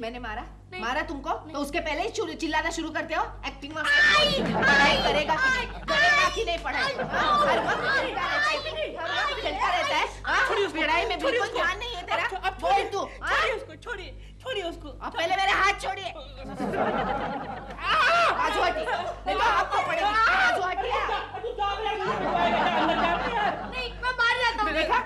मैंने मारा? मारा तुमको? तो उसके पहले ही चिल्लाना शुरू करते हो? एक्टिंग में पढ़ाई करेगा कि नहीं पढ़ाई? हर वक्त खेलता रहता है। पढ़ाई में बिल्कुल ध्यान नहीं है तेरा। बोल तू। छोड़िए उसको। अब पहले मेरे हाथ छोड़िए। बाजू हटी, नहीं तो आपको पड़ेगी। बाजू हटिए। नहीं, मैं बाहर जाता हूँ। देखा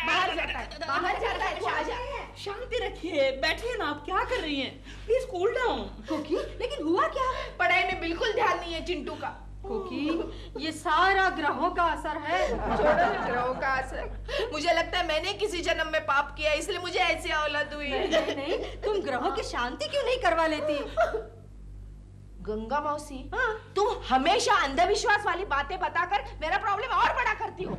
बाहर जाता है, बाहर जाता है। शाहजहां, शांति रखिए, बैठिए ना। आप क्या कर रही हैं? Please cool down. कोकी, लेकिन हुआ क्या? पढ़ाई में बिल्कुल ध्यान नहीं है चिंटू का। कोकी, ये सारा ग्रहों का असर है। छोड़ो ग्रहों का असर। मुझे लगता है मैंने किसी जन्म में पाप किया, इसलिए मुझे ऐसी औलाद हुई। नहीं, तुम ग्रहों की शांति क्यों नहीं करवा लेती? गंगा मौसी, तुम हमेशा अंधविश्वास वाली बातें बताकर मेरा प्रॉब्लम और बड़ा करती हो।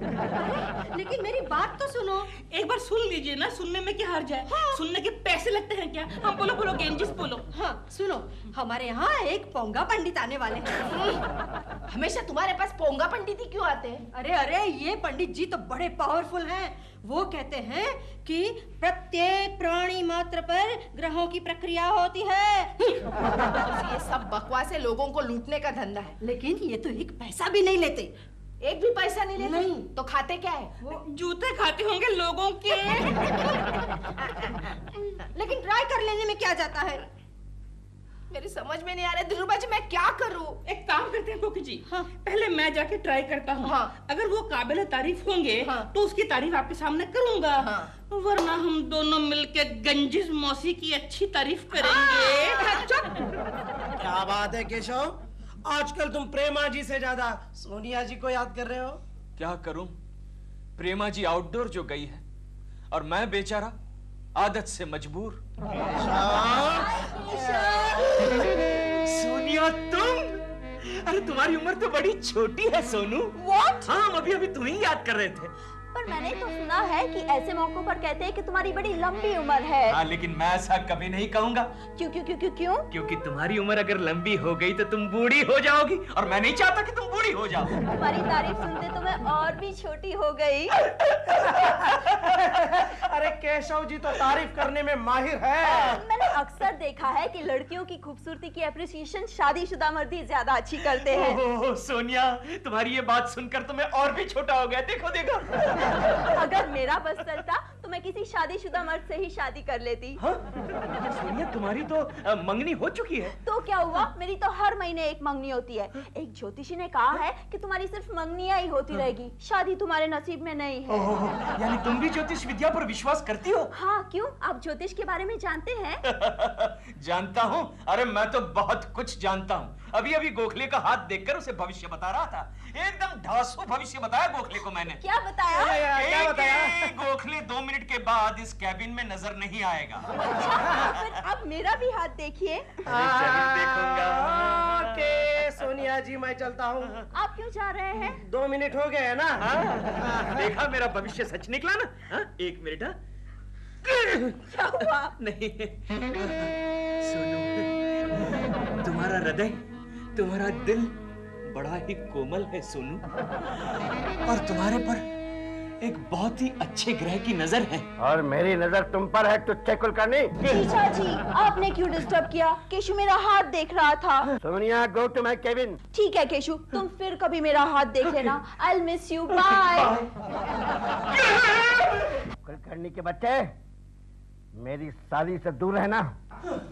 लेकिन मेरी बात तो सुनो। एक बार सुन लीजिए ना, सुनने में क्या हर्ज है? सुनने के पैसे लगते हैं क्या? हम बोलो गेंजिस बोलो। हाँ सुनो, हमारे यहाँ एक पोंगा पंडित आने वाले हैं। हमेशा तुम्हारे पास पोंगा पंडित ही क्यों आते हैं? अरे ये पंडित जी तो बड़े पावरफुल हैं। वो कहते हैं कि प्रत्येक प्राणी मात्र पर ग्रहों की प्रक्रिया होती है। ये सब बकवास है, लोगों को लूटने का धंधा है। लेकिन ये तो एक पैसा भी नहीं लेते। एक भी पैसा नहीं लेते? नहीं। तो खाते क्या है? वो जूते खाते होंगे लोगों के। लेकिन ट्राई कर लेने में क्या जाता है? मेरी समझ में नहीं आ रहा दिलरुबा जी, मैं क्या करूं? एक काम करते हैं कोकी जी, पहले मैं जाके ट्राई करता हूँ। अगर वो काबिल तारीफ होंगे तो उसकी तारीफ आपके सामने करूंगा। वरना हम दोनों मिलके गंजिस मौसी की अच्छी तारीफ करेंगे। क्या बात है केशव, आजकल तुम प्रेमा जी से ज्यादा सोनिया जी को याद कर रहे हो। क्या करूं, प्रेमा जी आउटडोर जो गई है और मैं बेचारा आदत से मजबूर। सोनिया तुम? अरे तुम्हारी उम्र तो बड़ी छोटी है सोनू। What? हाँ, हम अभी तुम्हें ही याद कर रहे थे। पर मैंने तो सुना है कि ऐसे मौकों पर कहते हैं कि तुम्हारी बड़ी लंबी उम्र है। हाँ, लेकिन मैं ऐसा कभी नहीं कहूँगा। क्यों क्यों क्यों क्यों क्यों? क्योंकि तुम्हारी उम्र अगर लंबी हो गई तो तुम बूढ़ी हो जाओगी और मैं नहीं चाहता कि तुम बूढ़ी हो जाओ। तुम्हारी तारीफ सुनते तो मैं और भी छोटी हो गई। अरे केशव जी तो तारीफ करने में माहिर है। मैंने अक्सर देखा है कि लड़कियों की खूबसूरती की एप्रिसिएशन शादीशुदा मर्द ही ज्यादा अच्छी करते हैं। ओह सोनिया, तुम्हारी ये बात सुनकर तो मैं और भी छोटा हो गया। देखो देखो। अगर मेरा बस चलता तो मैं किसी शादीशुदा मर्द से ही शादी कर लेती। हाँ? सोनिया, तुम्हारी तो मंगनी हो चुकी है। तो क्या हुआ, मेरी तो हर महीने एक मंगनी होती है। एक ज्योतिषी ने कहा है कि तुम्हारी सिर्फ मंगनियां ही होती रहेगी, शादी तुम्हारे नसीब में नहीं है। यानी तुम भी ज्योतिष विद्या पर विश्वास करती हो? हाँ, क्यों? आप ज्योतिष के बारे में जानते हैं? जानता हूँ। अरे मैं तो बहुत कुछ जानता हूँ। अभी अभी गोखले का हाथ देखकर उसे भविष्य बता रहा था। एकदम ढासू भविष्य बताया गोखले को मैंने। क्या बताया? क्या बताया? गोखले 2 मिनट के बाद इस कैबिन में नजर नहीं आएगा। फिर अब मेरा भी हाथ देखिए। देखूंगा। ओके सोनिया जी, मैं चलता हूँ। आप क्यों जा रहे हैं? 2 मिनट हो गए हैं ना। देखा, मेरा भविष्य सच निकला ना। 1 मिनट। क्या हुआ? नहीं सोनू, तुम्हारा हृदय, तुम्हारा दिल बड़ा ही कोमल है सोनू, और तुम्हारे पर एक बहुत ही अच्छे ग्रह की नजर है। और मेरी नजर तुम पर है तो चेकुल करनी। जीजा जी, आपने क्यों डिस्टर्ब किया? केशु मेरा हाथ देख रहा था। Sonia, go to my cabin. ठीक है केशु, तुम फिर कभी मेरा हाथ देख लेना। I'll miss you, bye। Kulkarni के बच्चे, मेरी शादी से दूर रहना,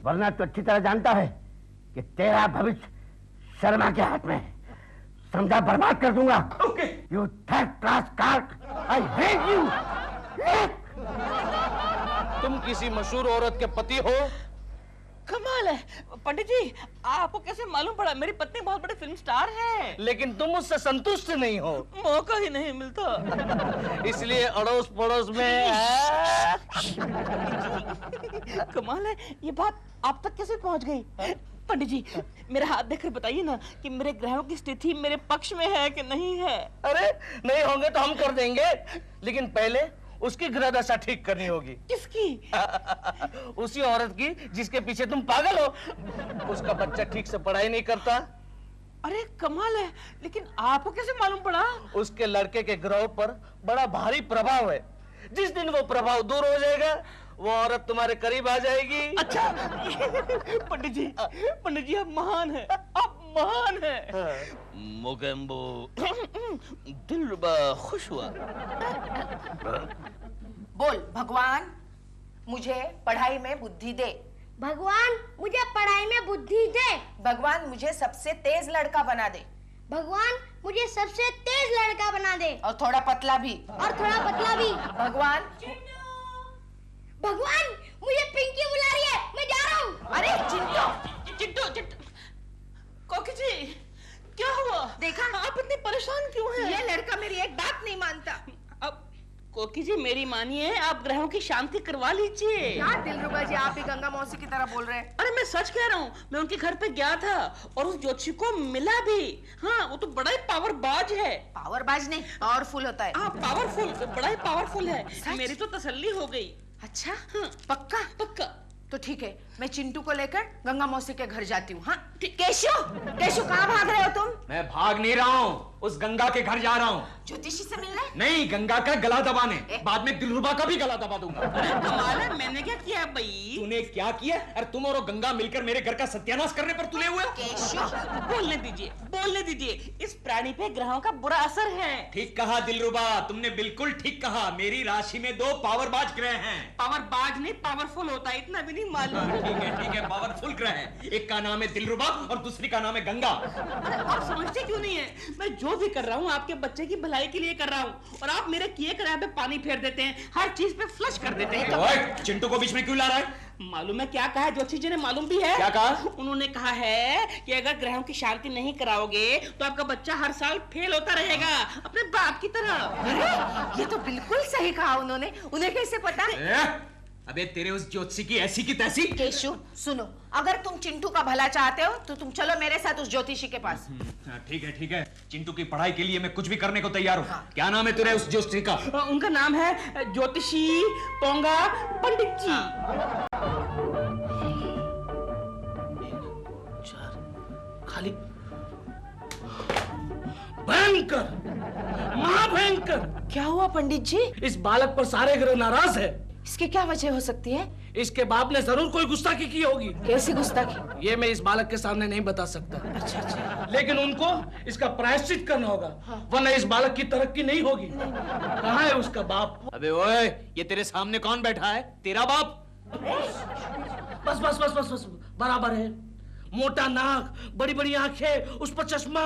वरना तो अच्छी तरह जानता है कि तेरा भविष्य शर्मा के हाथ में है। समझा, बर्बाद कर दूंगा। You third class cork, I hate you. तुम किसी मशहूर औरत के पति हो? कमाल है पंडित जी, आपको कैसे मालूम पड़ा? मेरी पत्नी बहुत बड़ी फिल्म स्टार है। लेकिन तुम उससे संतुष्ट नहीं हो। मौका ही नहीं मिलता। इसलिए अड़ोस पड़ोस में कमाल है, ये बात आप तक कैसे पहुंच गई? पंडित जी, मेरा हाथ देखकर बताइए ना कि मेरे ग्रहों की स्थिति मेरे पक्ष में है कि नहीं है। अरे नहीं होंगे तो हम कर देंगे, लेकिन पहले उसकी ग्रह दशा ठीक करनी होगी। किसकी? उसी औरत की जिसके पीछे तुम पागल हो। उसका बच्चा ठीक से पढ़ाई नहीं करता। अरे कमाल है, लेकिन आपको कैसे मालूम पड़ा? उसके लड़के के ग्रह पर बड़ा भारी प्रभाव है। जिस दिन वो प्रभाव दूर हो जाएगा, वो औरत तुम्हारे करीब आ जाएगी। अच्छा पंडित जी आप महान हैं, आप महान हैं। मोगेम्बो दिलरुबा खुश हुआ। बोल भगवान मुझे पढ़ाई में बुद्धि दे। भगवान मुझे पढ़ाई में बुद्धि दे। भगवान मुझे सबसे तेज लड़का बना दे। भगवान मुझे सबसे तेज लड़का बना दे। और थोड़ा पतला भी। और थोड़ा पतला भी। भगवान भगवान मुझे पिंकी बुला रही है, मैं जा रहा हूँ। अरे चिंटू चिंटू चिंटू कोकी जी क्या हुआ? देखा आप इतने परेशान क्यों हैं? ये लड़का मेरी एक बात नहीं मानता। अब कोकी जी मेरी मानिए, आप ग्रहों की शांति करवा लीजिए। क्या दिलरुबा जी आप भी गंगा मौसी की तरह बोल रहे हैं? अरे मैं सच कह रहा हूँ, मैं उनके घर पे गया था और उस ज्योतिषी को मिला भी। हाँ वो तो बड़ा ही पावरबाज है। पावरबाज नहीं, पावरफुल होता है। हाँ पावरफुल, बड़ा ही पावरफुल है। मेरी तो तसल्ली हो गई। अच्छा हाँ पक्का? पक्का। तो ठीक है, मैं चिंटू को लेकर गंगा मौसी के घर जाती हूँ। हाँ केशु, केशु कहाँ भाग रहे हो तुम? मैं भाग नहीं रहा हूँ, उस गंगा के घर जा रहा हूँ। ज्योतिषी से मिलने? नहीं, गंगा का गला दबाने। बाद में दिलरुबा का भी गला दबा दूंगा। कमाल है, मैंने क्या किया भाई? तूने क्या किया? अरे तुम और वो गंगा मिलकर मेरे घर का सत्यानाश करने पर तुले हुए। केशु बोलने दीजिए, बोलने दीजिए। इस प्राणी पे ग्रहों का बुरा असर है। ठीक कहा दिलरुबा, तुमने बिल्कुल ठीक कहा। मेरी राशि में 2 पावरबाज ग्रह हैं। पावरबाज नहीं पावरफुल होता है, इतना भी नहीं मालूम। ठीक है पावरफुल ग्रह है। एक का नाम है दिलरुबा और दूसरी का नाम है गंगा। आप समझते क्यों नहीं है? मैं जो भी कर रहा हूँ आपके बच्चे की भलाई के लिए कर रहा हूँ, और आप मेरे किए कराए पे पानी फेर देते हैं, हर चीज पे फ्लश कर देते हैं। ओए, चिंटू को बीच में क्यों ला रहा है? मालूम है क्या कहा ज्योतिषी जी ने? मालूम भी है। क्या कहा? उन्होंने कहा है कि अगर ग्रहों की शांति नहीं कराओगे तो आपका बच्चा हर साल फेल होता रहेगा, अपने बाप की तरह। अरे ये तो बिल्कुल सही कहा उन्होंने। उन्हें कैसे पता? अबे तेरे उस ज्योतिषी की ऐसी की तैसी। केशु सुनो, अगर तुम चिंटू का भला चाहते हो तो तुम चलो मेरे साथ उस ज्योतिषी के पास। ठीक है। चिंटू की पढ़ाई के लिए मैं कुछ भी करने को तैयार हूँ। हाँ। क्या नाम है तेरे उस ज्योतिषी का? उनका नाम है ज्योतिषी पोंगा पंडित जी। खाली भयंकर, महाभयंकर। क्या हुआ पंडित जी? इस बालक पर सारे ग्रह नाराज है। इसकी क्या वजह हो सकती है? इसके बाप ने जरूर कोई गुस्ताखी की होगी। कैसी गुस्ताखी? ये मैं इस बालक के सामने नहीं बता सकता। अच्छा। लेकिन उनको इसका प्रायश्चित करना होगा। हाँ। वरना इस बालक की तरक्की नहीं होगी। कहाँ है उसका बाप? अबे ओए, ये तेरे सामने कौन बैठा है? तेरा बाप? बस बराबर है। मोटा नाक, बड़ी बड़ी आंखें, उस पर चश्मा,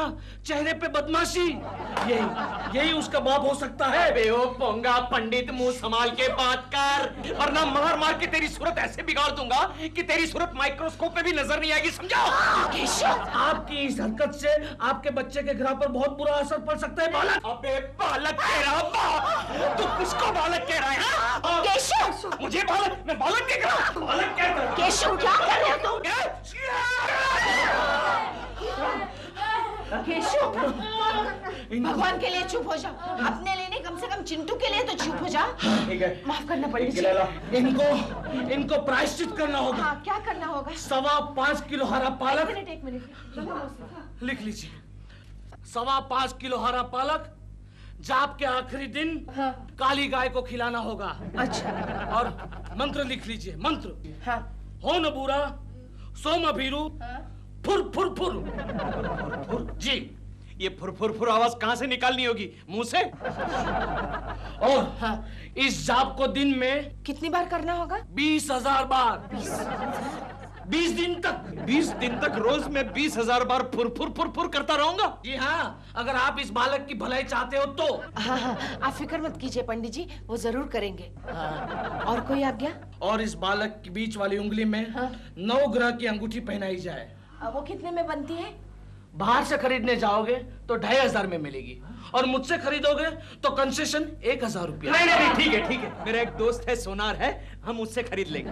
चेहरे पे बदमाशी, यही उसका बाप हो सकता है। बे ओ पोंगा पंडित, मुंह संभाल के बात कर, वरना मार मार के तेरी सूरत ऐसे बिगाड़ दूंगा कि तेरी सूरत माइक्रोस्कोप में भी नजर नहीं आएगी, समझा? आपकी इस हरकत से आपके बच्चे के ग्रह पर बहुत बुरा असर पड़ सकता है बालक। अबे बालक कह रहा बाप, तू किसको बालक कह रहा है? केशव, मुझे बालक? मैं बालक कह रहा हूं? बालक कहता हूं। केशव क्या कर रहे हो तुम? केशव भगवान के लिए चुप हो जाओ, अपने लिए नहीं, कम से कम चिंटू के लिए तो चुप हो जाओ। ठीक है, माफ करना पड़ेगा। इनको प्रायश्चित करना होगा। हाँ, क्या करना होगा? 5.25 किलो हरा पालक। एक मिनट लिख लीजिए। 5.25 किलो हरा पालक जाप के आखिरी दिन काली गाय को खिलाना होगा। अच्छा। और मंत्र लिख लीजिए। मंत्र। हाँ। हो न बुरा सोम अभीरू फुर फुर फुर। जी, ये फुर फुर फुर आवाज कहां से निकालनी होगी? मुंह से? और हाँ, इस जाप को दिन में कितनी बार करना होगा? 20,000 बार। 20 दिन तक। 20 दिन तक रोज मैं 20,000 बार फुर फुर फुर फुर करता रहूंगा। जी हाँ, अगर आप इस बालक की भलाई चाहते हो तो। हाँ, आप फिक्र मत कीजिए पंडित जी, वो जरूर करेंगे। और कोई आज्ञा? और इस बालक की बीच वाली उंगली में 9 ग्रह की अंगूठी पहनाई जाए। वो कितने में बनती है? बाहर से खरीदने जाओगे तो 2,500 में मिलेगी, और मुझसे खरीदोगे तो कंसेशन 1,000 रुपया। नहीं, ठीक है। मेरा एक दोस्त है सोनार है, हम उससे खरीद लेंगे।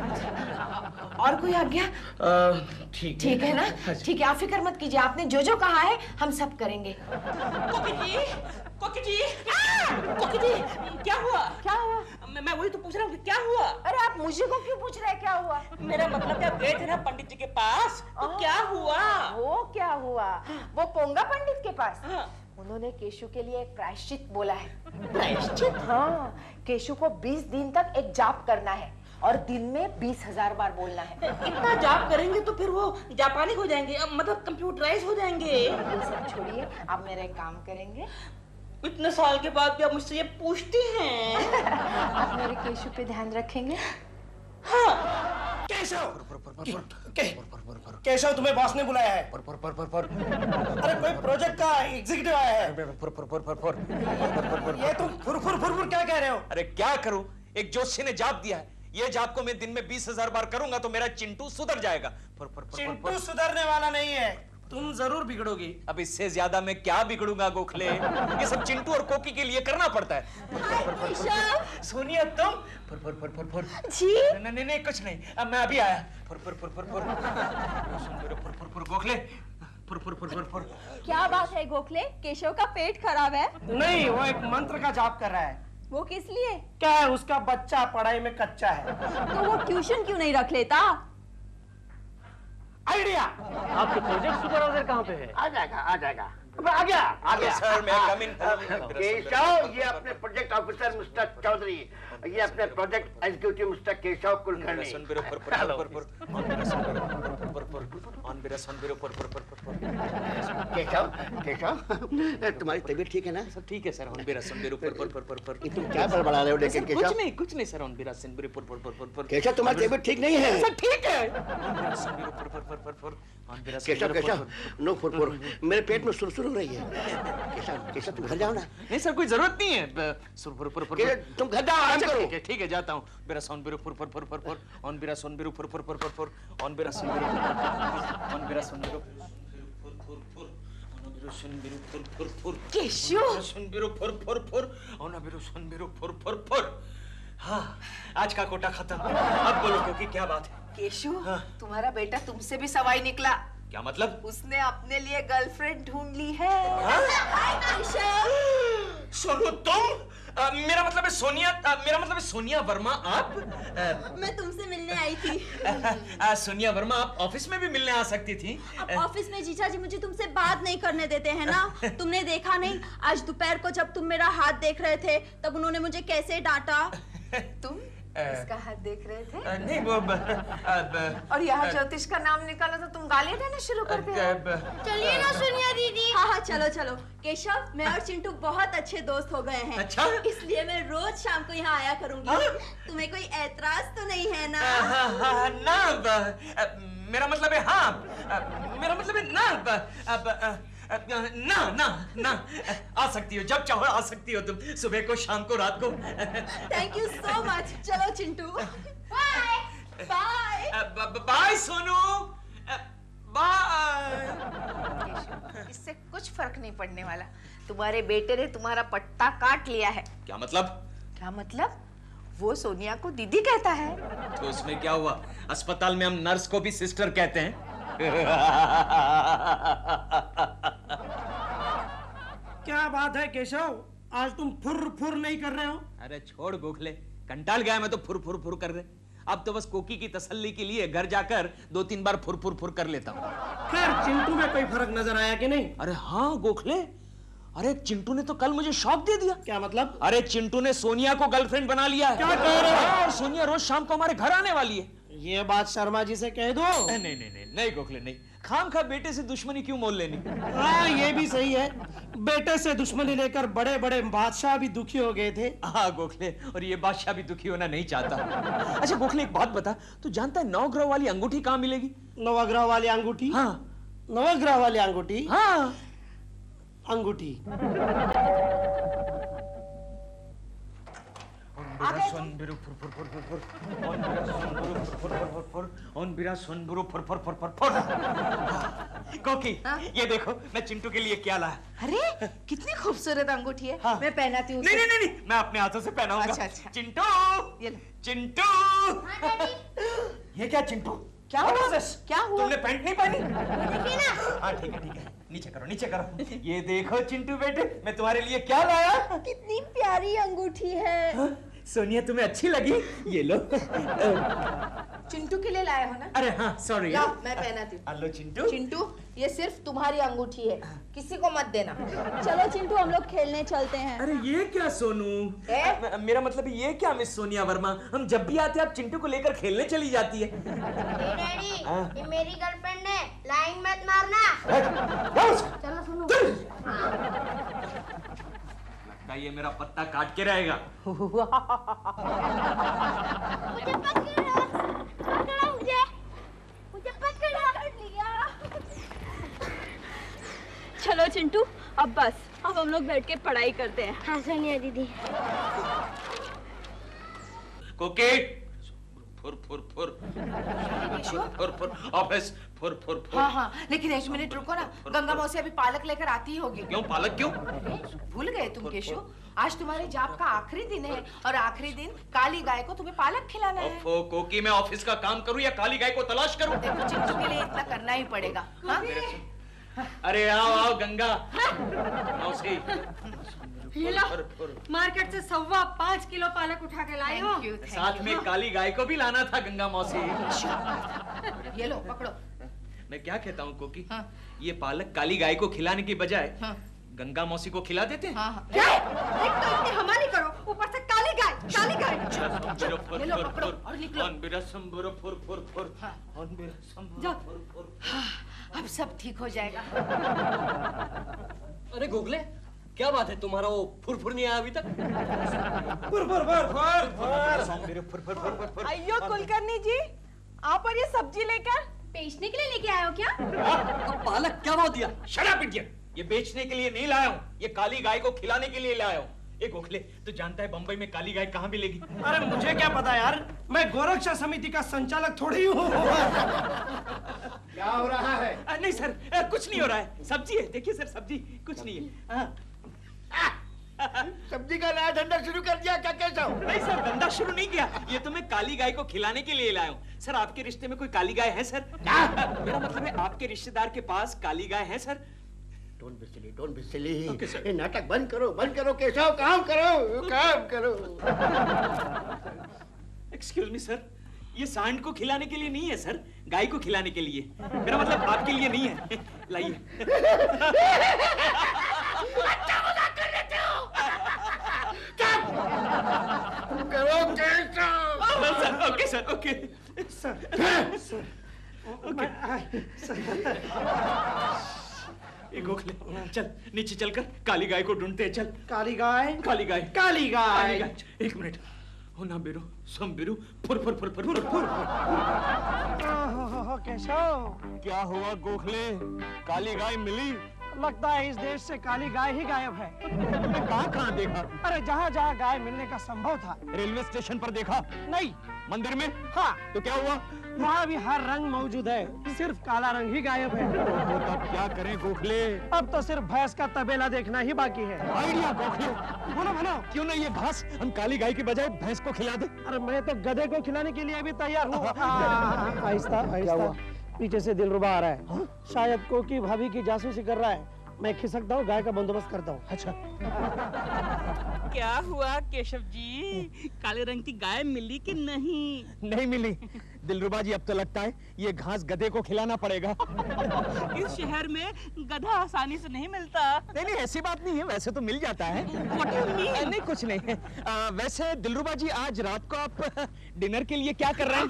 और कोई आज्ञा? ठीक है ना? ठीक है, आप फिक्र मत कीजिए, आपने जो जो कहा है हम सब करेंगे। कोकी जी, क्या हुआ? क्या हुआ? मैं वही तो पूछ रहा हूँ कि क्या हुआ? अरे आप मुझे को क्यों पूछ रहे हैं क्या हुआ? मेरा मतलब आप गए थे ना पंडित जी के पास, तो क्या हुआ? वो क्या हुआ? वो पोंगा पंडित के पास। हाँ। उन्होंने केशु के लिए एक प्रायश्चित बोला है। प्रायश्चित? हाँ, केशु को 20 दिन तक एक जाप करना है, और दिन में 20,000 बार बोलना है। इतना जाप करेंगे तो फिर वो जापानी हो जाएंगे, मतलब कंप्यूटराइज हो जाएंगे। ये सब छोड़िए, आप मेरा एक काम करेंगे। इतने साल के बाद भी आप मुझसे ये पूछती हैं? आप मेरे केशव पे ध्यान रखेंगे? हाँ। केशव, केशव तुम्हें बॉस ने बुलाया है। अरे कोई प्रोजेक्ट का एग्जीक्यूटिव आया है। ये तुम फुर क्या कह रहे हो? अरे क्या करूं, एक जोशी ने जाप दिया है, ये जाप को मैं दिन में 20,000 बार करूंगा तो मेरा चिंटू सुधर जाएगा। चिंटू सुधरने वाला नहीं है, तुम जरूर बिगड़ोगी। अब इससे ज्यादा मैं क्या बिगड़ूंगा गोखले, ये सब चिंटू और कोकी के लिए करना पड़ता है। सोनिया तुम जी नहीं कुछ नहीं, अब मैं अभी आया। गोखले क्या बात है गोखले, केशव का पेट खराब है? नहीं, वो एक मंत्र का जाप कर रहा है। वो किस लिए? क्या है, उसका बच्चा पढ़ाई में कच्चा है। तो वो ट्यूशन क्यों नहीं रख लेता? आइडिया। आपके प्रोजेक्ट सुपरवाइजर कहाँ पे है? आ जाएगा आ गया सर, मैं कम इन केशव, ये अपने प्रोजेक्ट ऑफिसर मिस्टर चौधरी, ये अपने project executive mister Keshav Kulkarni. Keshav, तुम्हारी तबीयत ठीक है ना? सब ठीक है सर। तुम क्या बड़बड़ा रहे हो लेकिन केशव? कुछ नहीं सर। केशव, तुम्हारी तबीयत ठीक नहीं है? सब ठीक है। केशव, नो फुरफुर, मेरे पेट में सुरसुर हो रही है। केशव तुम घर जाओ ना। नहीं सर, कोई जरूरत नहीं है। तुम घर जाओ, आराम करो। ठीक है, जाता हूँ। मेरा सोन बिरु फुर फुर फुर फुर फुर ऑन मेरा सोन बिरु फुर फुर फुर फुर फुर ऑन मेरा सोन बिरु ऑन मेरा सोन बिरु फुर फुर फुर ऑन मेरा सोन बिरु फुर फुर फुर केशव, सोन बिरु फुर फुर फुर ऑन मेरा सोन बिरु फुर फुर फुर। हाँ, आज का कोटा खत्म। अब बोलो क्योंकि क्या बात है? केशव, तुम्हारा बेटा तुमसे भी सवाई निकला। क्या मतलब? उसने अपने लिए गर्लफ्रेंड ढूंढ ली है। सोनू तुम? मेरा मतलब है सोनिया, मेरा मतलब है सोनिया वर्मा आप? मैं तुमसे मिलने आई थी। सोनिया वर्मा आप ऑफिस में भी मिलने आ सकती थी। अब ऑफिस में जीजा जी मुझे तुमसे बात नहीं करने देते हैं ना। तुमने देखा नहीं, आज दोपहर को जब तुम मेरा हाथ देख रहे थे तब उन्होंने मुझे कैसे डांटा। तुम इसका हाथ देख रहे थे? नहीं वो और यहाँ ज्योतिष का नाम निकाला तो तुम गाली देना शुरू कर दिया। चलिए ना सोनिया दीदी। हाँ, चलो। केशव, मैं और चिंटू बहुत अच्छे दोस्त हो गए हैं। अच्छा? इसलिए मैं रोज शाम को यहाँ आया करूंगी। तुम्हें कोई ऐतराज तो नहीं है ना? ना, मेरा मतलब है हाँ, मेरा मतलब है ना, ना आ सकती हो, जब चाहो आ सकती हो तुम, सुबह को, शाम को, रात को। Thank you so much. चलो Chintu, bye bye Sonu, bye. इससे कुछ फर्क नहीं पड़ने वाला। तुम्हारे बेटे ने तुम्हारा पट्टा काट लिया है। क्या मतलब? क्या मतलब? वो सोनिया को दीदी कहता है। तो उसमें क्या हुआ? अस्पताल में हम नर्स को भी सिस्टर कहते हैं। क्या बात है केशव, आज तुम फुर नहीं कर रहे हो? अरे छोड़ गोखले, कंटाल गया मैं तो फुर कर रहे। अब तो बस कोकी की तसल्ली के लिए घर जाकर 2-3 बार फुर कर लेता हूँ। खैर, चिंटू में कोई फर्क नजर आया कि नहीं? अरे हाँ गोखले, अरे चिंटू ने तो कल मुझे शॉक दे दिया। क्या मतलब? अरे चिंटू ने सोनिया को गर्लफ्रेंड बना लिया है। क्या कह रहे हो? और सोनिया रोज शाम को हमारे घर आने वाली है। ये बात शर्मा जी से कह दो। नहीं गोखले नहीं, खामखा बेटे से दुश्मनी क्यों मोल लेनी। हाँ, ये भी सही है। बेटे से दुश्मनी लेकर बड़े बड़े बादशाह भी दुखी हो गए थे। हाँ गोखले, और ये बादशाह भी दुखी होना नहीं चाहता। अच्छा गोखले, एक बात बता, तू जानता है नवग्रह वाली अंगूठी कहाँ मिलेगी? नवग्रह वाली अंगूठी? हाँ। नवग्रह वाली अंगूठी? हाँ। अंगूठी। कोकी, ये देखो मैं चिंटू के लिए क्या लाया। अरे कितनी खूबसूरत अंगूठी है। हाँ। मैं पहनाती हूँ। नहीं, मैं अपने हाथों से पहनाऊंगा। अच्छा। चिंटू, ये लो। चिंटू। ये क्या चिंटू? क्या हुआ? क्या हुआ? तुमने पैंट नहीं पहनी? देखिए ना। हाँ ठीक है, नीचे करो। ये देखो चिंटू बेटे, मैं तुम्हारे लिए क्या लाया। कितनी प्यारी अंगूठी है। सोनिया तुम्हें अच्छी लगी? ये लो। चिंटू के लिए लाए हो ना? अरे हाँ सॉरी। लाओ मैं पहनाती हूँ। हेलो चिंटू। चिंटू ये सिर्फ तुम्हारी अंगूठी है, किसी को मत देना। चलो चिंटू हम लोग खेलने चलते हैं। अरे ये क्या सोनू? मेरा मतलब ये क्या मिस सोनिया वर्मा, हम जब भी आते हैं आप चिंटू को लेकर खेलने चली जाती है। डैडी ये मेरी गर्लफ्रेंड है, लाइन मत मारना। चलो सुनो। लगता है ये मेरा पत्ता काट के रहेगा। मुझे पकड़ो मुझे पकड़ लिया। चलो चिंटू अब बस, अब हम लोग बैठ के पढ़ाई करते हैं। हाँ सोनिया दीदी। कोके फुर फुर फुर फुर फुर ऑफिस फुर फुर फुर। हाँ हाँ लेकिन एक मिनट रुको ना, गंगा मौसी अभी पालक लेकर आती ही होगी। क्यों पालक क्यों? भूल गए तुम केशु, आज तुम्हारे जॉब का आखिरी दिन है और आखिरी दिन काली गाय को तुम्हें पालक खिलाना है। ओफो कोकी, मैं ऑफिस का काम करूं या काली गाय को तलाश करूं? देखो चिंटू के लिए इतना करना ही पड़ेगा। हाँ? अरे आओ आओ गंगा मौसी। ये लो, मार्केट से 5.25 किलो पालक उठा के लाई हो। साथ में काली गाय को भी लाना था गंगा मौसी। ये लो पकड़ो। मैं क्या कहता हूँ कोकी, ये पालक काली गाय को खिलाने की बजाय गंगा मौसी को खिला देते हैं। क्या? एक तो इतनी हमारी करो, ऊपर से काली गाय, काली गाय। ये लो पकड़ो और निकलो। अब सब ठीक हो जाएगा। अरे गुगले, क्या बात है, तुम्हारा वो फुरफुर नहीं आया अभी तक? अयो कुलकर्णी जी, आप और ये सब्जी लेकर बेचने के लिए लेके आए हो क्या? पालक क्या भाव दिया? Shut up idiot! ये बेचने के लिए नहीं लाया हूँ, ये काली गाय को खिलाने के लिए लाया हूँ। ए गोखले, तू जानता है बंबई में काली गाय कहाँ मिलेगी? अरे मुझे क्या पता यार, मैं गोरक्षा समिति का संचालक थोड़ी हूँ। क्या हो रहा है? नहीं सर, कुछ नहीं हो रहा है, सब्जी है। देखिए सर, सब्जी कुछ नहीं है। सब्जी का नया धंधा शुरू कर दिया क्या केशव? नहीं सर, धंधा शुरू नहीं किया, ये तो मैं काली गाय को खिलाने के लिए लाया हूँ। सर आपके रिश्ते में कोई काली गाय है सर? मेरा मतलब है आपके रिश्तेदार के पास काली गाय है सर? Don't be silly. ये नाटक बंद करो केशव, काम करो। एक्सक्यूज मी सर, ये सांड को खिलाने के लिए नहीं है सर, गाय को खिलाने के लिए। मेरा मतलब आपके लिए नहीं है। लाइए। अच्छा मजाक कर लेते हो। करो Keshav. Okay sir, okay sir. एक गोखले, चल नीचे चलकर काली गाय को ढूंढते हैं। चल। काली गाय, काली गाय, काली गाय। एक मिनट, हो ना बिरू, सम बिरू, फुर फुर फुर फुर फुर फुर। केशव, क्या हुआ गोखले, काली गाय मिली? लगता है इस देश से काली गाय ही गायब है। तुमने कहाँ देखा? अरे जहाँ जहाँ गाय मिलने का संभव था। रेलवे स्टेशन पर देखा? नहीं। मंदिर में? हाँ। तो क्या हुआ? वहाँ भी हर रंग मौजूद है, सिर्फ काला रंग ही गायब है। तो तब क्या करें गोखले? अब तो सिर्फ भैंस का तबेला देखना ही बाकी है। आइडिया गोखले, बोलो। क्यों नहीं ये घास हम काली गाय की बजाय भैंस को खिला दे? अरे मैं तो गधे को खिलाने के लिए भी तैयार हूँ। आहिस्ता आहिस्ता, पीछे से दिलरुबा आ रहा है। शायद कोकी भाभी की जासूसी कर रहा है। मैं खिसकता हूँ, गाय का बंदोबस्त करता हूँ। अच्छा। क्या हुआ केशव जी, काले रंग की गाय मिली कि नहीं? नहीं मिली दिलरुबा जी, अब तो लगता है ये घास गधे को खिलाना पड़ेगा। इस शहर में गधा आसानी से नहीं मिलता। नहीं ऐसी बात नहीं है, वैसे तो मिल जाता है। What do you mean? नहीं कुछ नहीं। वैसे दिलरुबा जी, आज रात को आप डिनर के लिए क्या कर रहे हैं?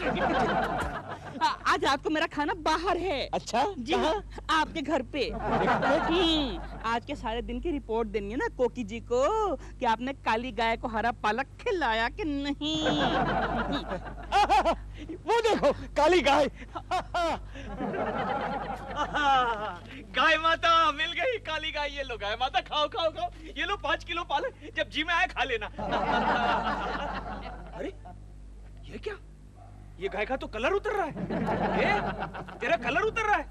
आज रात को मेरा खाना बाहर है। अच्छा जी हाँ, आपके घर पे। आज के सारे दिन की रिपोर्ट देनी है ना कोकी जी को कि आपने काली गाय को हरा पालक खिलाया कि नहीं। वो देखो काली गाय। गाय माता मिल गई, काली गाय। ये लो गाय माता, खाओ खाओ खाओ। ये लो 5 किलो पालक, जब जी में आए खा लेना। अरे ये क्या, ये गाय का तो कलर उतर रहा है। तेरा कलर उतर रहा है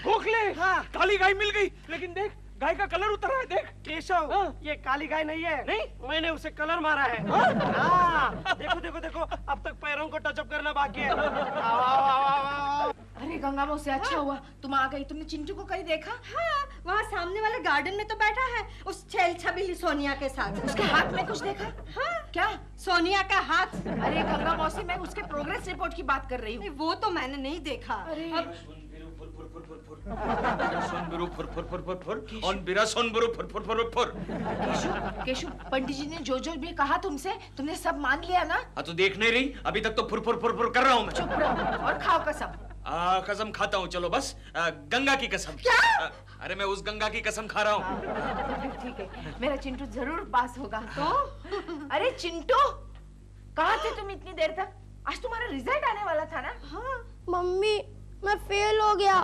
गोखले। काली गाय मिल गई, लेकिन देख गाय का कलर उतर रहा है। देख केशव, ये काली गाय नहीं है। नहीं, मैंने उसे कलर मारा है। देखो, अब तक पैरों को टचअप करना बाकी है। आओ। अरे गंगा मौसी, अच्छा हुआ तुम आ गई। तुमने चिंटू को कहीं देखा? हाँ, वहाँ सामने वाले गार्डन में तो बैठा है उस छेल छबीली सोनिया के साथ। उसके हाथ में कुछ देखा? हाँ, क्या? सोनिया का हाथ। अरे गंगा मौसी, मैं उसके प्रोग्रेस रिपोर्ट की बात कर रही हूँ। वो तो मैंने नहीं देखा। अरे केशु, पंडित जी ने जो भी कहा तुमसे, तुमने सब मान लिया ना? हाँ तो देख नहीं रही? अभी तक तो फुर फुर फुर फुर कर रहा हूँ मैं। चुप रहो और खाओ कसम। कसम खाता हूँ, चलो बस। गंगा की कसम। क्या? अरे मैं उस गंगा की कसम खा रहा हूँ। ठीक है, मेरा चिंटू जरूर पास होगा। तो अरे चिंटू, कहाँ थे तुम इतनी देर तक? आज तुम्हारा रिजल्ट आने वाला था ना? हाँ मम्मी, मैं फेल हो गया।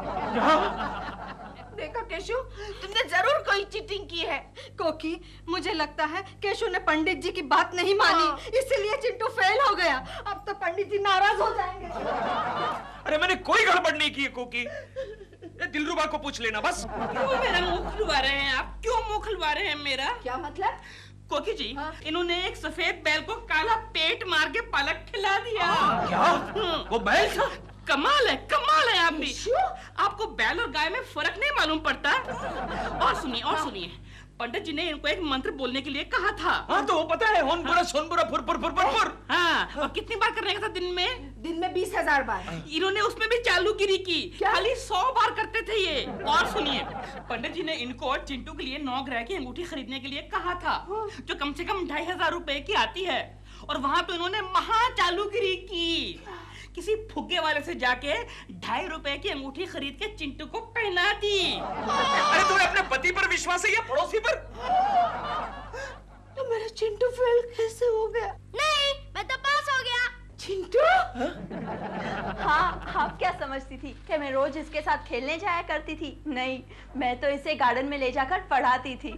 देखा केशु, तुमने जरूर कोई चीटिंग की है। कोकी, मुझे लगता है केशु ने पंडित जी की बात नहीं मानी, इसीलिए चिंटू फेल हो गया। अब तो पंडित जी नाराज हो जाएंगे। अरे मैंने कोई गड़बड़ नहीं की है कोकी। दिलरुबा को पूछ लेना बस। क्यों मेरा मुंह खुलवा रहे हैं आप? क्यों मुंह खुलवा रहे हैं मेरा? क्या मतलब? कोकी जी, इन्होंने एक सफेद बैल को काला पेट मार के पालक खिला दिया। क्या? वो बैल था? कमाल है आप भी। आपको बैल और गाय में फर्क नहीं मालूम पड़ता? और सुनिए, पंडित जी ने इनको एक मंत्र बोलने के लिए कहा था। हाँ तो वो पता है, होनबुरा सोनबुरा फुर फुर फुर फुर फुर। हाँ, और कितनी बार करने का था दिन में? दिन में 20,000 बार। इन्होंने उसमें भी चालूगिरी की। खाली 100 बार करते थे ये। और सुनिए, पंडित जी ने इनको और चिंटू के लिए 9 ग्रह की अंगूठी खरीदने के लिए कहा था, जो कम से कम 2,500 रुपए की आती है। और वहाँ पे उन्होंने महा चालूगिरी की। किसी फुग्गे वाले से जाके 2.5 रुपए की अंगूठी खरीद के चिंटू को पहना दी। अरे तुम्हें अपने पति पर विश्वास है या पड़ोसी पर? तो मेरा चिंटू फेल कैसे हो गया? नहीं, मैं तो पास हो गया। चिंटू? हाँ, आप क्या समझती थी कि मैं रोज इसके साथ खेलने जाया करती थी? नहीं, मैं तो इसे गार्डन में ले जाकर पढ़ाती थी।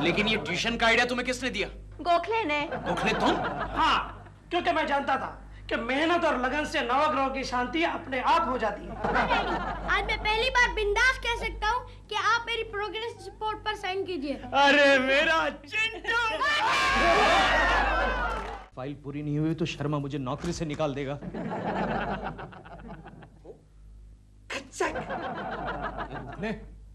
लेकिन ये ट्यूशन का आइडिया तुम्हें किसने दिया? गोखले ने। गोखले तुम? हाँ, क्योंकि मैं जानता था कि मेहनत और लगन से नवग्रहों की शांति अपने आप हो जाती है। आज मैं पहली बार बिंदास कह सकता हूँ कि आप मेरी प्रोग्रेस रिपोर्ट पर साइन कीजिए। अरे मेरा चिंटू! फाइल पूरी नहीं हुई तो शर्मा मुझे नौकरी से निकाल देगा।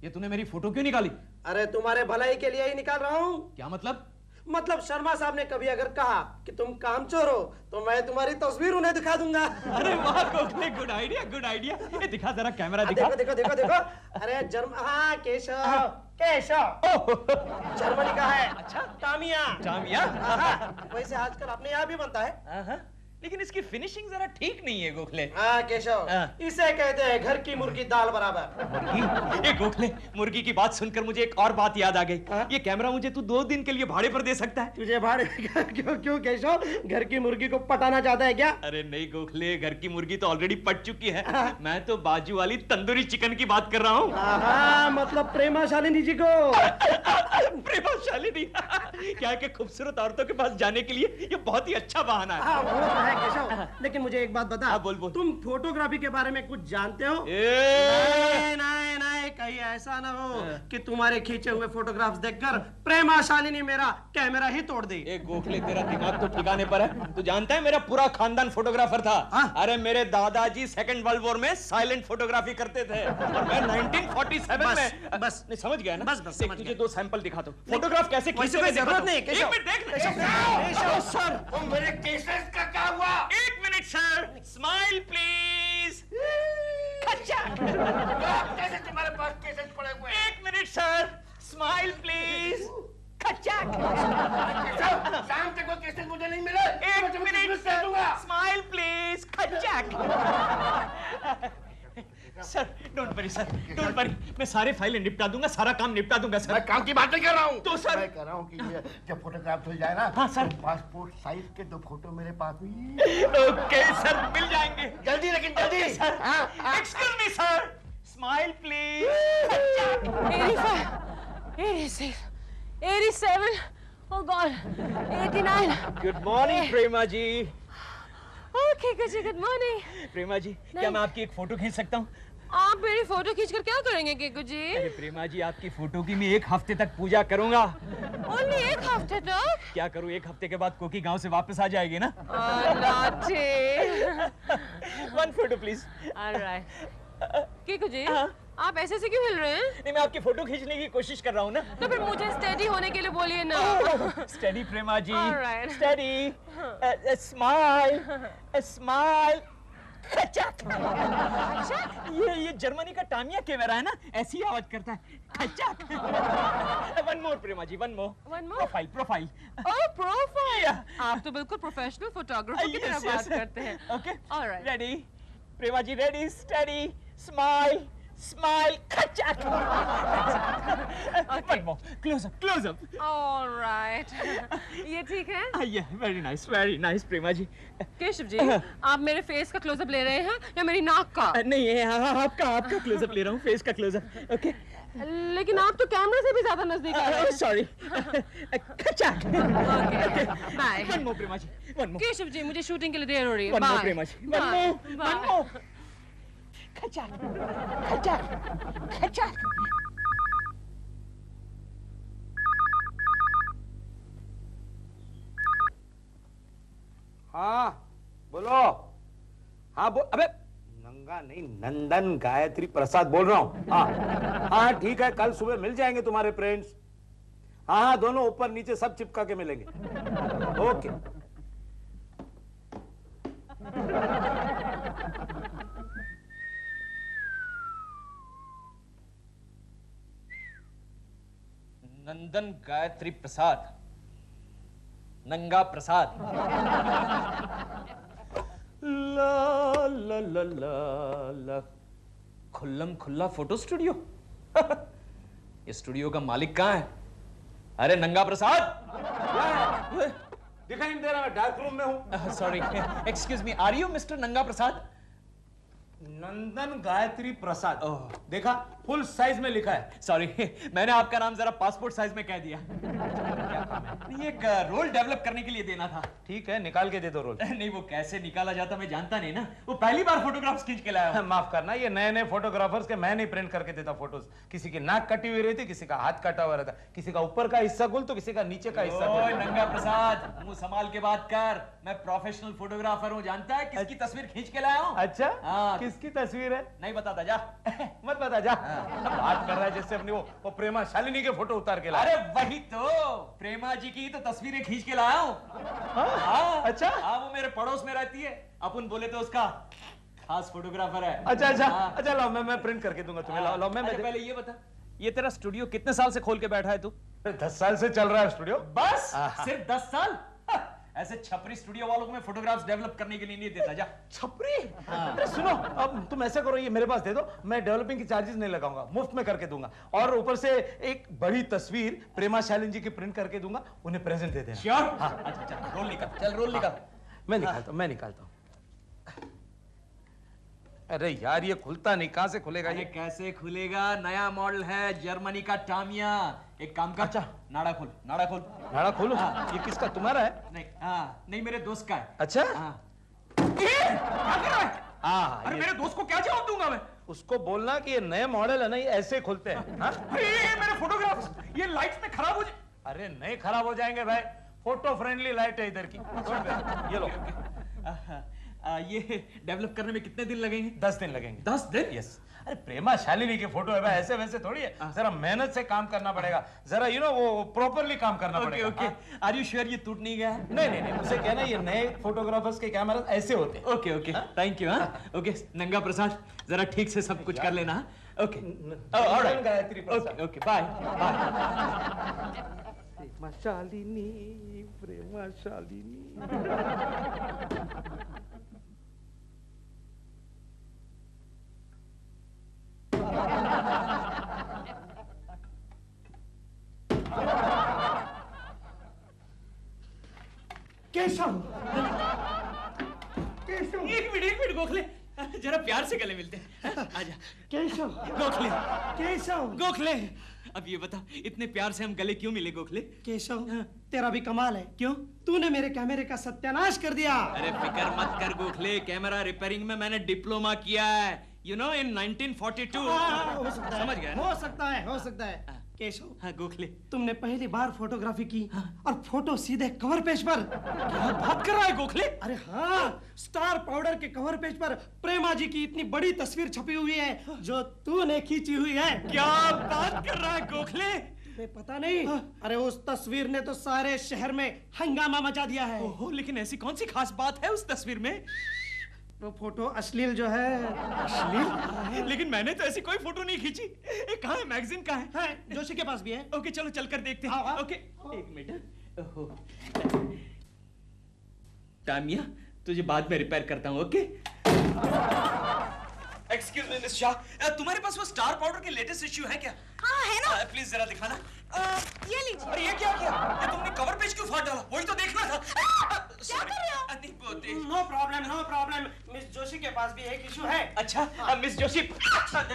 ये तूने मेरी फोटो क्यों निकाली? अरे तुम्हारे भलाई के लिए ही निकाल रहा हूँ। क्या मतलब? मतलब शर्मा साहब ने कभी अगर कहा कि तुम कामचोर हो तो मैं तुम्हारी तस्वीर उन्हें दिखा दूंगा। अरे वाह कोकले, गुड आइडिया। ये दिखा जरा, कैमरा दिखा। देखो। अरे हाँ, केशव जर्मनी का है। अच्छा, टामिया। वैसे आजकल अपने यहाँ भी बनता है। लेकिन इसकी फिनिशिंग जरा ठीक नहीं है गोखले। हाँ केशव, इसे कहते हैं घर की मुर्गी दाल बराबर। मुर्गी? ये गोखले, मुर्गी की बात सुनकर मुझे एक और बात याद आ गई। ये कैमरा मुझे तू 2 दिन के लिए भाड़े पर दे सकता है? तुझे भाड़े? क्यों केशव, घर की मुर्गी को पटाना चाहता है क्या? अरे नहीं गोखले, घर की मुर्गी तो ऑलरेडी पट चुकी है। मैं तो बाजू वाली तंदूरी चिकन की बात कर रहा हूँ। मतलब प्रेमा शालिनी जी को। प्रेमा शालिनी? क्या है कि खूबसूरत औरतों के पास जाने के लिए ये बहुत ही अच्छा बहाना है। केशव, लेकिन मुझे एक बात बता। बोल। तुम फोटोग्राफी के बारे में कुछ जानते हो? नहीं, कहीं ऐसा ना हो कि तुम्हारे खींचे हुए फोटोग्राफ्स देखकर प्रेमा शालिनी मेरा कैमरा ही तोड़ दे। एक गोखले, तेरा दिमाग तो ठिकाने पर है। तू जानता है मेरा पूरा खानदान फोटोग्राफर था। अरे मेरे दादाजी 2nd वर्ल्ड वॉर में साइलेंट फोटोग्राफी करते थे और मैं 1947 में। बस नहीं, समझ गया ना? बस तुझे 2 सैंपल दिखा दो। फोटोग्राफ कैसे खींचते हैं जरूरत नहीं। एक मिनट देख। सर, मेरे केसेस का क्या हुआ? 1 मिनट सर, स्माइल प्लीज। कैसे तुम्हारे पास केसेस पड़े हुए हैं? 1 मिनट सर, स्माइल प्लीज। शाम तक वो केसेस मुझे नहीं मिले। 1 minute sir, smile please. Sir don't worry sir, don't worry, मैं सारे फाइलें निपटा दूंगा, सारा काम निपटा दूंगा सर। मैं काम की बात नहीं कर रहा हूँ। तो सर मैं कह रहा हूँ कि ये जब फोटोग्राफ हो जाए ना। हाँ सर। पासपोर्ट साइज के 2 फोटो मेरे पास भी। ओके सर, मिल जाएंगे जल्दी, लेकिन जल्दी sir. Excuse me sir, smile please. 85, 86, 87, oh God, 89. Good morning Prema ji. Okay, Kuji, good morning. Prema ji, क्या मैं आपकी एक फोटो खींच सकता हूँ? आप मेरी फोटो खींचकर क्या करेंगे केकू जी? अरे प्रेमा जी, आपकी फोटो की मैं 1 हफ्ते तक पूजा करूंगा। Only 1 हफ्ते तक? क्या करूँ, 1 हफ्ते के बाद कोकी गांव से वापस आ जाएगी ना। naughty. 1 photo please. All right. Keku ji, आप ऐसे से क्यों हिल रहे हैं? नहीं, मैं आपकी फोटो खींचने की कोशिश कर रहा हूँ ना। तो फिर मुझे स्टेडी होने के लिए बोलिए ना। Steady Prema ji, Alright. Steady, smile, smile. ये जर्मनी का टामिया कैमरा है ना, ऐसी आवाज करता है। One more Prema ji, one more. Profile, profile. Oh, profile. आप तो बिल्कुल प्रोफेशनल फोटोग्राफर की तरह बात करते हैं। Okay, all right. Ready Prema ji, ready, steady, smile, smile. One more, close up, close up. All right, ये ठीक है? Very nice Prema ji. केशव जी, आप मेरे फेस का क्लोजअप ले रहे हैं या मेरी नाक का? नहीं, आपका क्लोजअप ले रहा हूँ, फेस का क्लोजअप। ओके, लेकिन आप तो कैमरे से भी ज्यादा नजदीक आ रहे हैं। Sorry. Bye. One more Prema ji, one more. Keshav ji, मुझे शूटिंग के लिए देर हो रही है। One more bye. Prema ji, one more, one more. हाँ बोलो। हाँ अबे नंगा नहीं, नंदन गायत्री प्रसाद बोल रहा हूँ। हाँ ठीक है, कल सुबह मिल जाएंगे तुम्हारे फ्रेंड्स। हाँ, दोनों ऊपर नीचे सब चिपका के मिलेंगे। ओके। नंदन गायत्री प्रसाद, नंगा प्रसाद। ला ला ला ला ला। खुल्लम खुल्ला फोटो स्टूडियो। ये स्टूडियो का मालिक कहाँ है? अरे नंगा प्रसाद, दिखाई नहीं दे रहा, मैं डार्क रूम में हूँ। Sorry, excuse me, are you mister Nanga Prasad? नंदन गायत्री प्रसाद। देखा, फुल साइज में लिखा है। सॉरी, मैंने आपका नाम जरा पासपोर्ट साइज में कह दिया। ये एक रोल डेवलप करने के लिए देना था। ठीक है, निकाल के दे दो रोल। नहीं, वो कैसे निकाला जाता मैं जानता नहीं ना, वो पहली बार फोटोग्राफ्स खींच के लाया हूं। माफ करना, ये नए नए फोटोग्राफर्स के मैं नहीं प्रिंट करके देता फोटोज। किसी की नाक कटी हुई रहती, किसी का हाथ कटा हुआ रहता, किसी का ऊपर का हिस्सा गुल तो किसी का नीचे का हिस्सा गुल। नंगा प्रसाद, मुंह संभाल के बात कर, मैं प्रोफेशनल फोटोग्राफर हूँ, जानता है किसकी तस्वीर खींच के लाया हूँ? अच्छा, हाँ। किसकी तस्वीर है? नहीं बताता, जा। मत बता, जा। बात कर रहा है जैसे अपनी वो प्रेमा शालिनी के फोटो उतार के लाया। अरे वही तो, प्रेमा जी की तो तस्वीरें खींच के लाया हूँ। हाँ, अच्छा। हाँ, वो मेरे पड़ोस में रहती है, अपन बोले तो उसका खास फोटोग्राफर है। अच्छा अच्छा अच्छा, लाओ मैं प्रिंट करके दूंगा तुम्हें। लाओ मैं पहले ये बता, ये तेरा स्टूडियो कितने साल से खोल के बैठा है तू? 10 साल से चल रहा है स्टूडियो। बस सिर्फ 10 साल? ऐसे छपरी स्टूडियो वालों को मैं फोटोग्राफ्स डेवलप करने के लिए नहीं देता। जा। छपरी? अरे सुनो, अब तुम ऐसा करो, ये मेरे पास दे दो, मैं डेवलपिंग की चार्जेस नहीं लगाऊंगा, मुफ्त में करके दूंगा। और ऊपर से एक बड़ी तस्वीर प्रेमा शालिनी जी की प्रिंट करके दूंगा, उन्हें प्रेजेंट दे देना। श्योर? हाँ। अच्छा, रोल निकाल, चल रोल निकाल। मैं निकालता हूँ। अरे यार, ये खुलता नहीं, कहां से खुलेगा ये? कैसे खुलेगा? नया मॉडल है, जर्मनी का टामिया। एक काम कर, अच्छा, नाड़ा खोल, नाड़ा खोल। नाड़ा खोलो? ये किसका, तुम्हारा है? नहीं, हाँ, नहीं, मेरे दोस्त का है। अच्छा, अरे मेरे दोस्त को क्या जवाब दूंगा मैं? उसको बोलना कि ये नए मॉडल है ना, ये ऐसे खुलते हैं। अरे मेरे फोटोग्राफ्स, ये लाइट्स में खराब हो जाए। अरे नहीं खराब हो जाएंगे भाई, फोटो फ्रेंडली लाइट है इधर की। ये लो। ये डेवलप करने में कितने दिन लगेंगे? 10 दिन लगेंगे। 10 दिन? यस। अरे प्रेमा शालिनी की फोटो है भाई, ऐसे वैसे थोड़ी है, जरा मेहनत से काम करना पड़ेगा, जरा वो प्रॉपरली काम करना पड़ेगा। ओके, आर यू श्योर ये टूट नहीं गया है? नहीं, उसे कहना ये नए फोटोग्राफर्स के कैमरा ऐसे होते हैं। Okay, thank you. ओके, नंगा प्रसाद, जरा ठीक से सब कुछ कर लेना। Okay, all right Gayatri Prasad. Okay, bye. Prema Shalini, Prema Shalini. Keshav, एक मिनट गोखले, जरा प्यार से गले मिलते हैं। आजा। केशव, गोखले, केशव, गोखले, अब ये बता, इतने प्यार से हम गले क्यों मिले गोखले? केशव, तेरा भी कमाल है। क्यों? तूने मेरे कैमरे का सत्यानाश कर दिया। अरे फिक्र मत कर गोखले, कैमरा रिपेयरिंग में मैंने डिप्लोमा किया है, you know in 1942। हो सकता है, समझ गया? हो सकता है। केशव। हाँ गोखले, तुमने पहली बार फोटोग्राफी की और फोटो सीधे कवर पेज पर। क्या बात कर रहा है गोखले? अरे हाँ, स्टार पाउडर के कवर पेज पर प्रेमा जी की इतनी बड़ी तस्वीर छपी हुई है जो तूने खींची हुई है। क्या बात कर रहा है गोखले? पता नहीं। अरे उस तस्वीर ने तो सारे शहर में हंगामा मचा दिया है। ओहो, लेकिन ऐसी कौन सी खास बात है उस तस्वीर में? वो फोटो अश्लील जो है। अश्लील? लेकिन मैंने तो ऐसी कोई फोटो नहीं खींची। कहाँ है मैगजीन? कहाँ है? जोशी के पास भी है। ओके चलो चलकर देखते हैं। ओके एक मिनट। तामिया तुझे बाद में रिपेयर करता हूँ। Okay. Excuse me miss Shah, तुम्हारे पास वो स्टार पाउडर के लेटेस्ट इश्यू है क्या? हाँ है ना। प्लीज जरा दिखाना। ये लीजिए। अरे ये क्या किया? तुमने कवर पेज क्यों फाड़ डाला? वही तो देखना था। क्या कर रहे हो? No problem, no problem. Miss Joshi के पास भी एक इशू है। अच्छा मिस जोशी,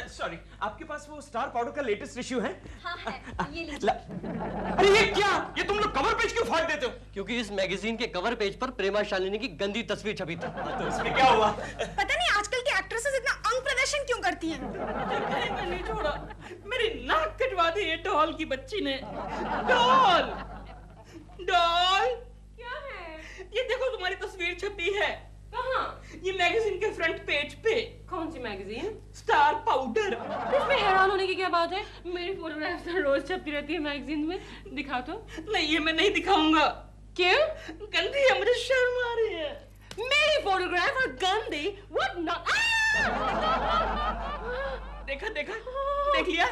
सॉरी, आपके पास वो स्टार पाउडर का लेटेस्ट इश्यू है? हाँ है, ये लीजिए। अरे ये क्या? ये तुम लोग कवर पेज क्यों फाड़ देते हो? क्योंकि इस मैगजीन के कवर पेज पर प्रेमा शालिनी की गंदी तस्वीर छपी थी। तो इसमें क्या हुआ? पता नहीं आजकल की एक्ट्रेसेस इतना अंग प्रदर्शन क्यों करती हैं? मैंने नहीं छोड़ा, मेरी नाक कटवा दी है डॉल की बच्ची ने। डॉल, डॉल, क्या है? ये देखो तुम्हारी तस्वीर छपी है। कहाँ? ये मैगजीन के फ्रंट पेज पे। कौन सी मैगजीन? Star powder. इसमें हैरान होने की क्या बात है? मेरी फोटोग्राफ तो रोज छपती रहती है मैगजीन में। दिखा तो। नहीं, ये मैं नहीं दिखाऊंगा। क्यों? गंदी है, मुझे शर्म आ रही है। मेरी फोटोग्राफ और गंदी? What not? देखा देखा, देख लिया?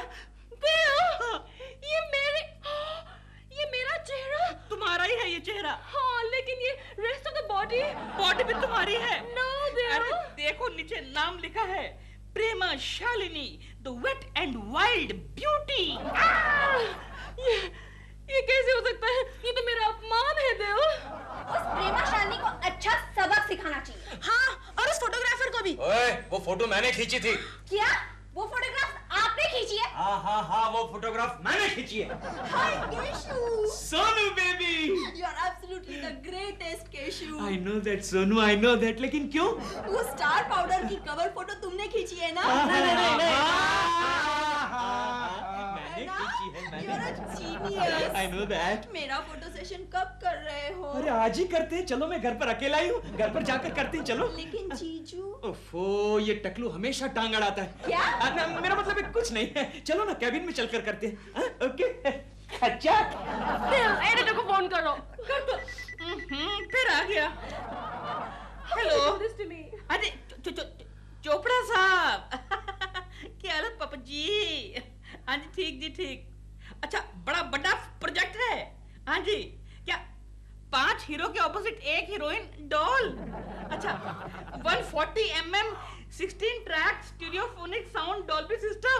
ये मेरा चेहरा। तुम्हारा ही है ये चेहरा। हाँ, लेकिन ये रेस्ट ऑफ द बॉडी भी तुम्हारी है। No, अरे देखो नीचे नाम लिखा है, Prema Shalini, the wet and wild beauty. ये कैसे हो सकता है? ये तो मेरा अपमान है देव। उस प्रेमा शालिनी को अच्छा सबक सिखाना चाहिए। हाँ, और उस फोटोग्राफर को भी। ओए, वो फोटो मैंने खींची थी। क्या? वो फोटोग्राफ आपने खींची है? हाँ, वो फोटोग्राफ मैंने खींची है। Hi Keshu. Sonu baby. You are absolutely the greatest, Keshu. I know that Sonu, I know that, लेकिन क्यों? वो स्टार पाउडर की कवर फोटो तुमने खींची है ना? You are a genius। I know that। मेरा फोटो सेशन कब कर रहे हो? अरे आज ही करते हैं। चलो, मैं घर पर अकेला ही हूँ, घर पर जाकर करते हैं। चलो। लेकिन जीजू। ओफो, ये टकलू हमेशा टांग अड़ाता है। क्या? मेरा मतलब है कुछ नहीं है। चलो ना, कैबिन में चलकर करते हैं। ओके। अच्छा। एडिटर को फोन करो। कर दो। फिर आ गया। हेलो। अरे चोपड़ा साहब, क्या हाल है पापा जी? हाँ जी ठीक जी ठीक। अच्छा, बड़ा प्रोजेक्ट है। हाँ जी, क्या 5 हीरो के ऑपोजिट एक हीरोइन डॉल? अच्छा, 140 mm 16 track stereophonic sound Dolby system.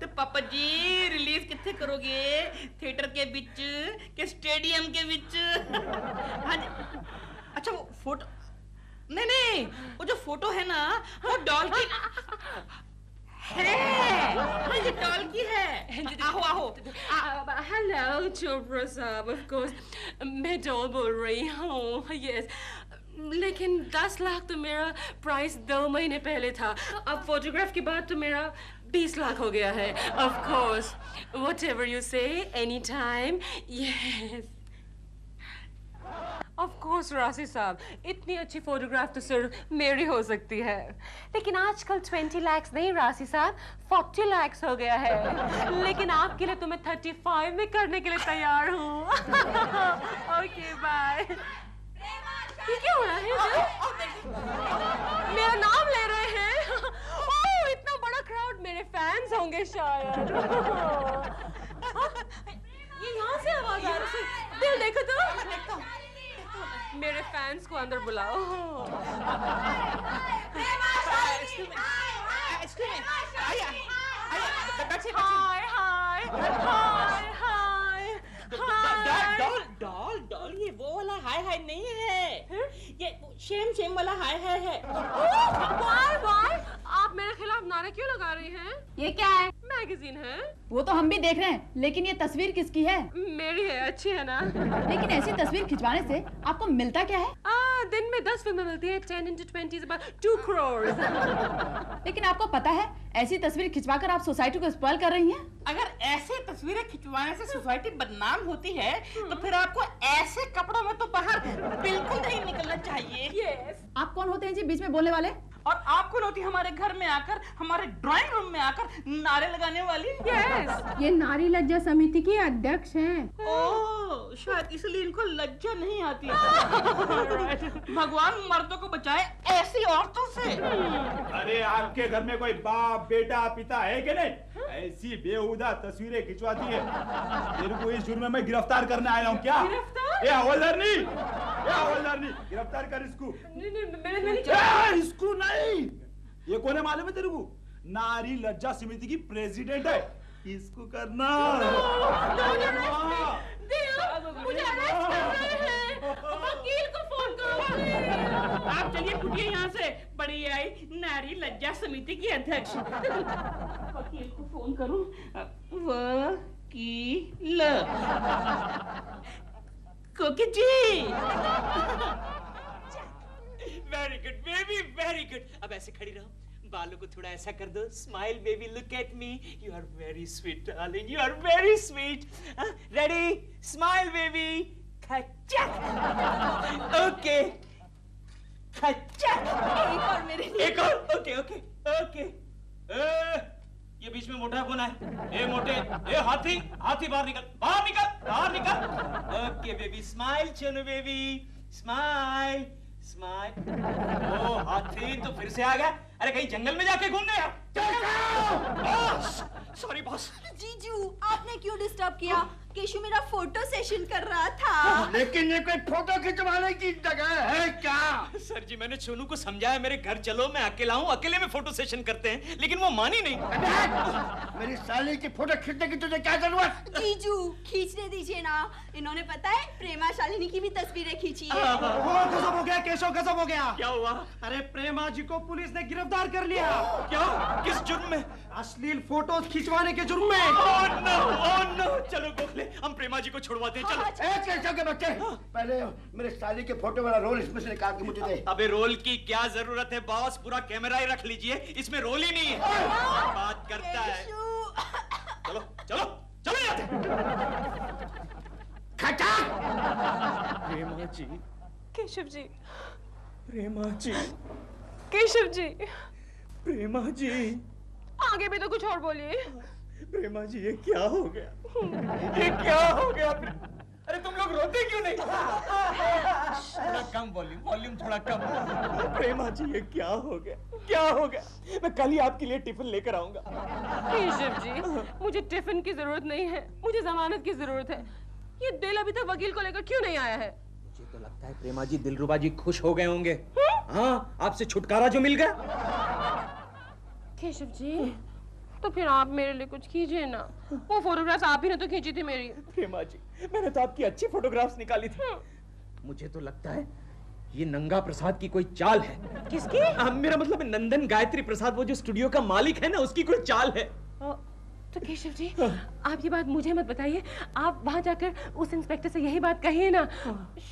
तो पापा जी रिलीज कितने करोगे? थिएटर के बीच के स्टेडियम के बीच? हाँ जी। अच्छा वो फोटो नहीं, वो जो फोटो है ना वो डॉल की है। हाँ ये डॉल की है। आओ। हेलो चोपड़ा साहब, ऑफ कोर्स मैं डॉल बोल रही हूँ। यस, लेकिन 10 लाख तो मेरा प्राइस 2 महीने पहले था। अब फोटोग्राफ के बाद तो मेरा 20 लाख हो गया है। ऑफ कोर्स, व्हाटएवर यू से, any time. Yes of course राशि साहब, इतनी अच्छी फोटोग्राफ तो सिर्फ मेरी हो सकती है। लेकिन आजकल 20 लाख नहीं राशि साहब, 40 लाख हो गया है। लेकिन आपके लिए तो मैं 35 में करने के लिए तैयार हूँ। Okay bye. ये क्या हो रहा है? मेरा नाम ले रहे हैं। ओह, इतना बड़ा क्राउड, मेरे फैंस होंगे शायद। ये यहाँ से आवाज आ रही है। दिल देखो तो। मेरे फैंस को अंदर बुलाओ। डॉल ये वो वाला हाय नहीं है। ये शेम वाला हाय है। वाई आप मेरे खिलाफ नारे नारा क्यों लगा रही हैं? ये क्या है? मैगजीन है। वो तो हम भी देख रहे हैं, लेकिन ये तस्वीर किसकी है? मेरी है, अच्छी है ना? लेकिन ऐसी तस्वीर खिंचवाने से आपको मिलता क्या है? दिन में 10 फिल्में मिलती है, 10 into 20 is about 2 crores। लेकिन आपको पता है ऐसी तस्वीर खिंचवाकर आप सोसाइटी को स्पॉइल कर रही हैं? अगर ऐसे तस्वीरें खिंचवाने से सोसाइटी बदनाम होती है तो फिर आपको ऐसे कपड़ों में तो बाहर बिल्कुल नहीं निकलना चाहिए। Yes। आप कौन होते हैं जी बीच में बोलने वाले? और आप कौन होती हमारे घर में आकर, हमारे ड्राइंग रूम में आकर नारे लगाने वाली? Yes। ये नारी लज्जा समिति की अध्यक्ष हैं। ओह, शायद इसलिए इनको लज्जा नहीं आती। भगवान मर्दों को बचाए ऐसी औरतों से। अरे आपके घर में कोई बाप बेटा पिता है कि नहीं? ऐसी बेहुदा तस्वीरें खिंचवाती है। तेरे को इस जुर्म में मैं गिरफ्तार करने आया हूँ क्या? ये हवलदारनी, गिरफ्तार कर इसको। इसको नहीं, ये कौन है मालूम है तेरे को? नारी लज्जा समिति की प्रेसिडेंट है। इसको करना। मुझे अरेस्ट कर रहे हैं। वकील को फोन करो। आप चलिए फुटिए यहाँ से। बड़ी आई नारी लज्जा समिति की अध्यक्ष। वकील को फोन करूं? वकील Koki ji. Very good baby, very good. अब ऐसे खड़ी रहो, बालों को थोड़ा ऐसा कर दो। Smile baby, look at me. You are very sweet darling, you are very sweet. Ready? Smile baby. खच्चक। ओके खच्चक। एक और मेरे लिए। एक और। Okay okay okay. ये बीच में मोटा कौन है? ए मोटे, ए हाथी, हाथी बाहर निकल, बाहर निकल, बाहर निकल। ओके बेबी, स्माइल चुनो बेबी, स्माइल स्माइल। ओ हाथी तो फिर से आ गया। अरे कहीं जंगल में जाके घूमने यार। Sorry boss. जीजू, आपने क्यों डिस्टर्ब किया? केशु मेरा फोटो सेशन कर रहा था। लेकिन ये कोई फोटो खिंचवाने की जगह है क्या? सर जी, मैंने सोनू को समझाया मेरे घर चलो, मैं अकेला हूँ, अकेले में फोटो सेशन करते हैं, लेकिन वो मानी नहीं। मेरी साली की फोटो खींचने की तुझे क्या जरूरत? जीजू, खींचने दीजिए ना। इन्होंने पता है प्रेमा शालिनी की भी तस्वीरें खींची है। गजब हो गया केशव, गजब हो गया। क्या हुआ? अरे प्रेमा जी को पुलिस ने गिरफ्तार कर लिया। क्या? किस जुर्म में? अश्लील फोटो खिंचवाने के जुर्म में। ओह नो, चलो गोखले, हम प्रेमा जी को छुड़वा दें। चलो। केशव के बच्चे, पहले मेरे साली के फोटो वाला रोल इसमें से निकाल के मुझे दे। अबे रोल की क्या जरूरत है बॉस, पूरा कैमरा ही रख लीजिए, इसमें रोल ही नहीं है। बात करता है। चलो चलो चलो जाते। खचा। प्रेमा जी, केशव जी, प्रेमा जी, केशव जी, प्रेमा जी। आगे भी तो कुछ और बोलिए। प्रेमा जी, ये क्या हो गया? ये क्या हो गया? अरे तुम लोग रोते क्यों नहीं? थोड़ा कम वॉल्यूम थोड़ा कम। प्रेमा जी, ये क्या हो गया? क्या हो गया? मैं कल ही आपके लिए टिफिन लेकर आऊंगा। केशव जी, मुझे टिफिन की जरूरत नहीं है, मुझे जमानत की जरूरत है। ये दिल अभी तक वकील को लेकर क्यों नहीं आया है? मुझे तो लगता है प्रेमा जी, दिलरुबा जी खुश हो गए होंगे। हाँ, आपसे छुटकारा जो मिल गया। केशव जी, तो फिर आप मेरे लिए कुछ कीजिए ना। वो फोटोग्राफ्स आप ही ने तो खींची थी मेरी। प्रेमा जी, मैंने तो आपकी अच्छी फोटोग्राफ्स निकाली थी। मुझे तो लगता है ये नंगा प्रसाद की कोई चाल है। किसकी? मेरा मतलब नंदन गायत्री प्रसाद, वो जो स्टूडियो का मालिक है ना, उसकी कोई चाल है। तो केशव जी, आप ये बात मुझे मत बताइए, आप वहाँ जाकर उस इंस्पेक्टर से यही बात कहिए ना,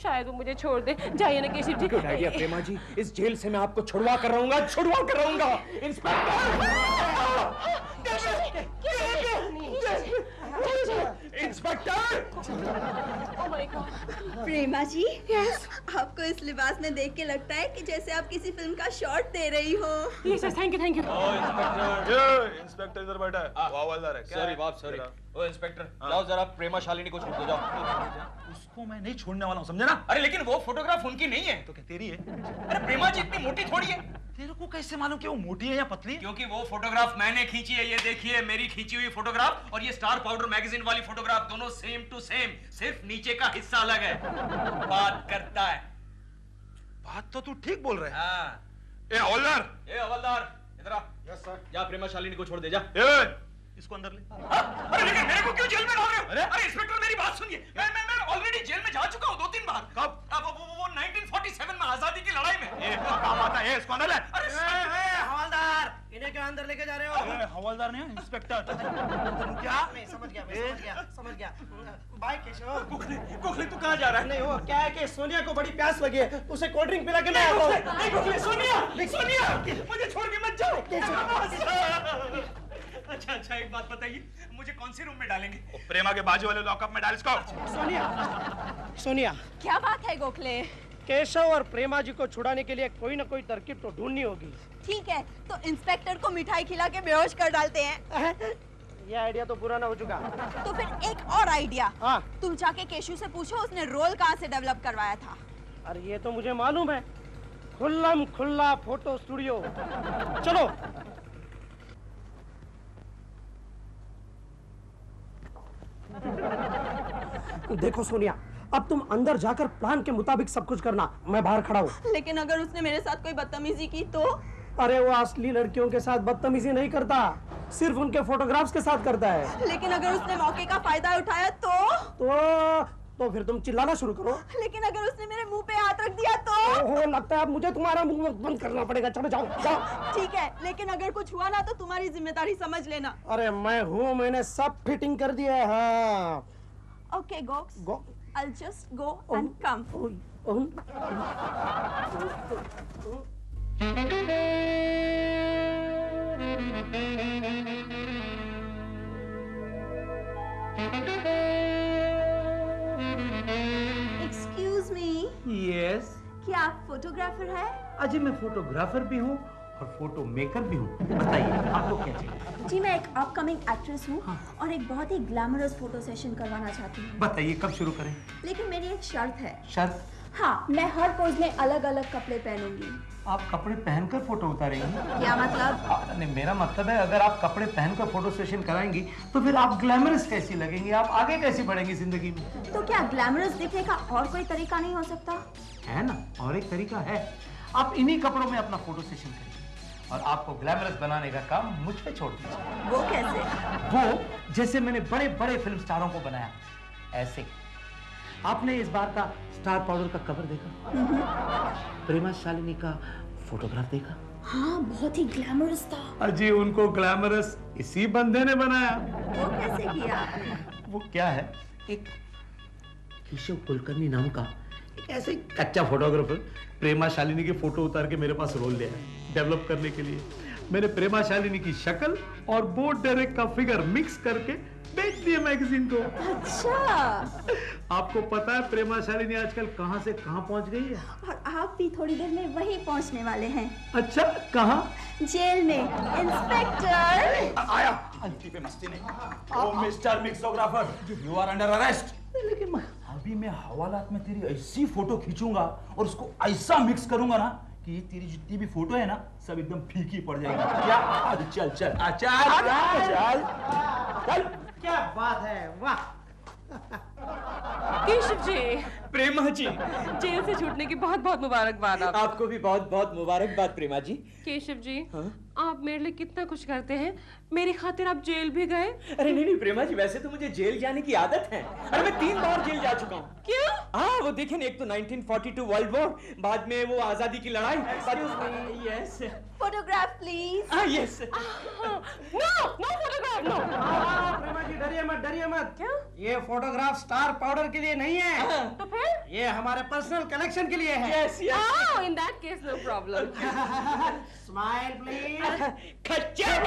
शायद वो मुझे छोड़ दे। जाइए ना केशव जी। गुड आइडिया प्रेमा जी, इस जेल से मैं आपको छुड़वा कर रहूंगा, छुड़वा कर रहूंगा। Inspector! Oh my God. Prema ji, yes, आपको इस लिबास में देख के लगता है कि जैसे आप किसी फिल्म का शॉट दे रही हो। Yes sir, thank you thank you. Inspector इधर बैठा है, वो हवलदार है। सॉरी बाप, सॉरी। ओ इंस्पेक्टर, जाओ जरा प्रेमा शालिनी को छोड़ दो, जाओ। उसको मैं नहीं छोड़ने वाला हूँ, समझे ना? अरे लेकिन वो फोटोग्राफ उनकी नहीं है। तो क्या तेरी है? अरे प्रेमा जी इतनी मोटी थोड़ी है। तेरे को कैसे मालूम कि वो मोटी है या पतली? क्योंकि वो फोटोग्राफ मैंने खींची है। ये देखिए मेरी खींची हुई फोटोग्राफ, और ये स्टार पाउडर मैगजीन वाली फोटोग्राफ, दोनों सेम टू सेम, सिर्फ नीचे का हिस्सा अलग है। बात करता है। बात तो तू ठीक बोल रहा है। हाँ। ए हवलदार, इधर आ। Yes sir. जा प्रेमा शालिनी को छोड़ दे, जा। इसको अंदर ले। अरे लेकिन मेरे को क्यों जेल में डाल रहे हो? अरे इंस्पेक्टर मेरी बात सुनिए, मैं ऑलरेडी जेल में जा चुका हूँ 2-3 बार। कब? वो 1947 में आजादी की लड़ाई में। ये काम आता है, इसको अंदर ले। हवलदार, इन्हें क्या अंदर लेके जा रहे हो? हवलदार नहीं इंस्पेक्टर। क्या? नहीं, समझ गया। बाय केशव। गोखले तू कहाँ जा रहा है? नहीं, वो क्या है कि सोनिया को बड़ी प्यास लगी है, उसे कोल्ड ड्रिंक पिला के मैं आता हूँ। नहीं गोखले, सोनिया मुझे छोड़ के मत जाओ। अच्छा एक बात बताइए, मुझे कौन से रूम में डालेंगे? प्रेमा के बाजू वाले लॉकअप में डाल इसको। सोनिया, क्या बात है गोखले? केशव और प्रेमा जी को छुड़ाने के लिए कोई ना कोई तरकीब तो ढूंढनी होगी। ठीक है, तो इंस्पेक्टर को मिठाई खिला के बेहोश कर डालते हैं। ये आइडिया तो पुराना हो चुका। तो फिर एक और आइडिया। हाँ। तुम जाके केशु से पूछो उसने रोल कहाँ से डेवलप करवाया था। अरे ये तो मुझे मालूम है, खुल्लम खुल्ला फोटो स्टूडियो। चलो। देखो सोनिया, अब तुम अंदर जाकर प्लान के मुताबिक सब कुछ करना, मैं बाहर खड़ा हूँ। लेकिन अगर उसने मेरे साथ कोई बदतमीजी की तो? अरे वो असली लड़कियों के साथ बदतमीजी नहीं करता, सिर्फ उनके फोटोग्राफ्स के साथ करता है। लेकिन अगर उसने मौके का फायदा उठाया तो फिर तुम चिल्लाना शुरू करो। लेकिन अगर उसने मेरे मुंह पे हाथ रख दिया तो? ओहो, लगता है अब मुझे तुम्हारा मुंह बंद करना पड़ेगा। चलो जाओ। ठीक है, लेकिन अगर कुछ हुआ ना तो तुम्हारी जिम्मेदारी समझ लेना। अरे मैं हूँ, मैंने सब फिटिंग कर दिया है। हाँ। Okay, Gox. I'll just go and come. Excuse me. Yes. क्या आप फोटोग्राफर है? अजी मैं फोटोग्राफर भी हूँ और फोटो मेकर भी हूँ। बताइए आपको क्या चाहिए? जी मैं एक अपकमिंग एक्ट्रेस हूँ और एक बहुत ही ग्लैमरस फोटो सेशन करवाना चाहती हूँ। बताइए कब शुरू करें? लेकिन मेरी एक शर्त है। शर्त? हाँ, मैं हर पोज में अलग अलग कपड़े पहनूंगी। आप कपड़े पहनकर फोटो उतारेंगी? क्या मतलब? नहीं, मेरा मतलब है अगर आप कपड़े पहनकर फोटो सेशन कराएंगी तो फिर आप ग्लैमरस कैसी लगेंगी, आप आगे कैसी बढ़ेंगी जिंदगी में? तो क्या ग्लैमरस दिखने का और कोई तरीका नहीं हो सकता? है ना, और एक तरीका है। आप इन्हीं कपड़ों में अपना फोटो सेशन करिए और आपको ग्लैमरस बनाने का काम मुझ पे छोड़ दीजिए। वो कैसे? वो जैसे मैंने बड़े बड़े फिल्म स्टारों को बनाया ऐसे। आपने इस बार का स्टार पाउडर का कवर देखा? प्रेमा शालिनी का फोटोग्राफ देखा? हाँ, बहुत ही ग्लैमरस था। अजी उनको ग्लैमरस इसी बंदे ने बनाया। वो कैसे किया आपने? वो क्या है, एक केशव कुलकर्णी नाम का एक ऐसे कच्चा फोटोग्राफर प्रेमा शालिनी के फोटो उतार के मेरे पास रोल लिया है डेवलप करने के लिए। मैंने प्रेमा शालिनी की शक्ल और बोर्ड डायरेक्ट का फिगर मिक्स करके बेच दिया मैगजीन को। अच्छा। आपको पता है प्रेमा शालिनी आजकल कहां से कहां पहुंच गई है? और आप भी थोड़ी देर में वहीं पहुंचने वाले हैं। अच्छा, कहां? जेल में। इंस्पेक्टर आया। अंती पे मस्ती नहीं। Oh mister mixographer, you are under arrest. लेकिन अभी मैं हवालात में तेरी ऐसी फोटो खींचूंगा और उसको ऐसा मिक्स करूंगा ना कि तेरी जितनी भी फोटो है ना सब एकदम फीकी पड़ जाएगी। क्या? चल चल चल चल। क्या बात है, वाह। केशव जी। प्रेमा जी, जेल से छूटने की बहुत बहुत मुबारकबाद आपको भी बहुत बहुत मुबारकबाद प्रेमा जी। केशव जी, आप मेरे लिए कितना कुछ करते हैं, मेरी खातिर आप जेल भी गए। अरे नहीं प्रेमा जी, वैसे तो मुझे जेल जाने की आदत है। अरे मैं 3 बार जेल जा चुका हूँ। क्यों? हाँ, वो देखे ना, एक तो 1942 वर्ल्ड वॉर, बाद में वो आजादी की लड़ाई। Yes. Photograph please. Yes. No photograph, no. Prema ji डरिए मत। क्या? ये फोटोग्राफ स्टार पाउडर के लिए नहीं है। तो फिर? ये हमारे पर्सनल कलेक्शन के लिए है। Yes yes. Oh, in that case, no problem. Smile, please. खच्चर।